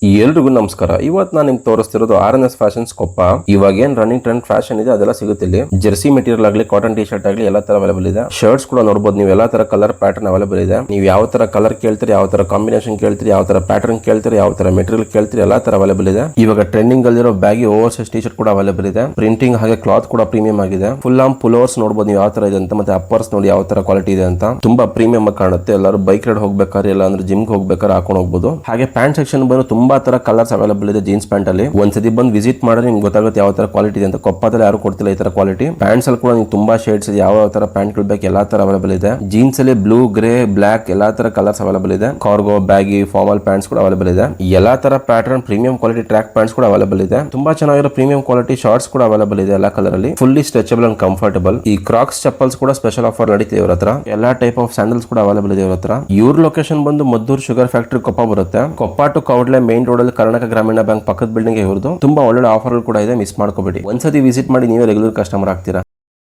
ಎಲ್ರಿಗೂ ನಮಸ್ಕಾರ. ಇವತ್ತು ನಾನು ನಿಮ್ಗೆ ತೋರಿಸ್ತಿರೋದು RNS ಫ್ಯಾಷನ್ಸ್ ಕೊಪ್ಪ. ಇವಾಗ ಏನ್ ರನ್ನಿಂಗ್ ಟ್ರೆಂಡ್ ಫ್ಯಾಷನ್ ಇದೆ ಅದೆಲ್ಲ ಸಿಗುತ್ತೆ ಇಲ್ಲಿ. ಜೆರ್ಸಿ ಮೆಟೀರಿಯಲ್ ಆಗಲಿ, ಕಾಟನ್ ಟಿ ಶರ್ಟ್ ಆಗಲಿ ಎಲ್ಲ ತರ ಅವೈಲೇಬಲ್ ಇದೆ. ಶರ್ಟ್ಸ್ ಕೂಡ ನೋಡಬಹುದು ನೀವು, ಎಲ್ಲಾ ತರ ಕಲರ್ ಪ್ಯಾಟರ್ನ್ ಅವೈಲೇಬಲ್ ಇದೆ. ನೀವು ಯಾವ ತರ ಕಲರ್ ಕೇಳ್ತೀರಿ, ಯಾವ ತರ ಕಾಂಬಿನೇಷನ್ ಕೇಳ್ತೀರಿ, ಯಾವ ತರ ಪ್ಯಾಟರ್ನ್ ಕೇಳ್ತೀರಿ, ಯಾವ ತರ ಮೆಟೀರಿಯಲ್ ಕೇಳ್ತೀರಿ, ಎಲ್ಲಾ ತರ ಅವೈಲೇಬಲ್ ಇದೆ. ಇವಾಗ ಟ್ರೆಂಡಿಂಗ್ ಅಲ್ಲಿರೋ baggy over size T shirt ಕೂಡ ಅವೈಲೇಬಲ್ ಇದೆ. ಪ್ರಿಂಟಿಂಗ್ ಹಾಗೆ ಕ್ಲಾತ್ ಕೂಡ ಪ್ರೀಮಿಯಂ ಆಗಿದೆ. ಫುಲ್ ಆರ್ಮ್ ಪುಲೋವರ್ಸ್ ನೋಡಬಹುದು ನೀವು ಯಾವ ತರ ಇದೆ ಅಂತ, ಮತ್ತೆ ಅಪ್ಪರ್ಸ್ ನೋಡಿ ಯಾವ ತರ ಕ್ವಾಲಿಟಿ ಇದೆ ಅಂತ. ತುಂಬಾ ಪ್ರೀಮಿಯಂ ಆಗಿ ಕಾಣುತ್ತೆ. ಎಲ್ಲರೂ ಬೈಕ್ ರೈಡ್ ಹೋಗ್ಬೇಕಾದ್ರೆ ಇಲ್ಲ ಅಂದ್ರೆ ಜಿಮ್ ಹೋಗ್ಬೇಕಾದ್ರೆ ಹಾಕೊಂಡು ಹೋಗಬಹುದು. ಹಾಗೆ ಪ್ಯಾಂಟ್ ಸೆಕ್ಷನ್ ಬಂದು ತುಂಬಾ ತರ ಕಲರ್ಸ್ ಅವೈಲೇಬಲ್ ಇದೆ. ಜೀನ್ಸ್ ಪ್ಯಾಂಟ್ ಅಲ್ಲಿ ಒಂದ್ಸತಿ ಬಂದು ವಿಸಿಟ್ ಮಾಡಿದ್ರೆ ನಿಮ್ಗೆ ಗೊತ್ತಾಗುತ್ತೆ ಯಾವ ತರ ಕ್ವಾಲಿಟಿ ಇದೆ ಅಂತ. ಕೊಪ್ಪದಲ್ಲಿ ಯಾರು ಕೊಡ್ತಿಲ್ಲ ಈ ತರ ಕ್ವಾಲಿಟಿ. ಪ್ಯಾಂಟ್ಸ್ ಅಲ್ಲಿ ಕೂಡ ನಿಮ್ಗೆ ತುಂಬಾ ಶೇಡ್ಸ್ ಇದೆ. ಯಾವ ತರ ಪ್ಯಾಂಟ್ ಗಳು ಬೇಕು ಎಲ್ಲಾ ತರ ಅವೈಲೇಬಲ್ ಇದೆ. ಜೀನ್ಸ್ ಅಲ್ಲಿ ಬ್ಲೂ, ಗ್ರೇ, ಬ್ಲಾಕ್ ಎಲ್ಲಾ ತರ ಕಲರ್ಸ್ ಅವೈಲೇಬಲ್ ಇದೆ. ಕಾರ್ಗೋ, ಬ್ಯಾಗಿ, ಫಾರ್ಮಲ್ ಪ್ಯಾಂಟ್ಸ್ ಕೂಡ ಅವೈಲೇಬಲ್ ಇದೆ. ಎಲ್ಲಾ ತರ pattern premium quality track pants ಕೂಡ ಅವೈಲೇಬಲ್ ಇದೆ. ತುಂಬಾ ಚೆನ್ನಾಗಿರೋ ಪ್ರೀಮಿಯಂ ಕ್ವಾಲಿಟಿ ಶಾರ್ಟ್ಸ್ ಕೂಡ ಅವೈಲೇಬಲ್ ಇದೆ ಎಲ್ಲಾ ಕಲರ್ ಅಲ್ಲಿ. Fully stretchable and comfortable. ಈ ಕ್ರಾಕ್ಸ್ ಚಪ್ಪಲ್ಸ್ ಕೂಡ ಸ್ಪೆಷಲ್ ಆಫರ್ ನಡೀತಿದೆ ಇವ್ರ ಹತ್ರ. ಎಲ್ಲಾ ಟೈಪ್ ಆಫ್ ಸ್ಯಾಂಡಲ್ಸ್ ಕೂಡ ಅವೈಲೇಬಲ್ ಇದೆ ಇವ್ರ ಹತ್ರ. ಇವ್ರ ಲೊಕೇಶನ್ ಬಂದು ಮದ್ದೂರ್ ಶುಗರ್ ಫ್ಯಾಕ್ಟರಿ ಕೊಪ್ಪ ಬರುತ್ತೆ. ಕೊಪ್ಪ ಟು ಕೌಡ್ಲೆ ಮೇನ್ ರೋಡ್ ಅಲ್ಲಿ ಕರ್ನಾಟಕ ಗ್ರಾಮೀಣ ಬ್ಯಾಂಕ್ ಪಕ್ಕದ ಬಿಲ್ಡಿಂಗ್ ಇವ್ರದ್ದು. ತುಂಬಾ ಒಳ್ಳೆ ಆಫರ್ ಕೂಡ ಇದೆ, ಮಿಸ್ ಮಾಡ್ಕೋಬೇಡಿ. ಒಂದ್ಸತಿ ವಿಸಿಟ್ ಮಾಡಿ, ನೀವೇ ರೆಗ್ಯುಲರ್ ಕಸ್ಟಮರ್ ಆಗ್ತೀರಾ.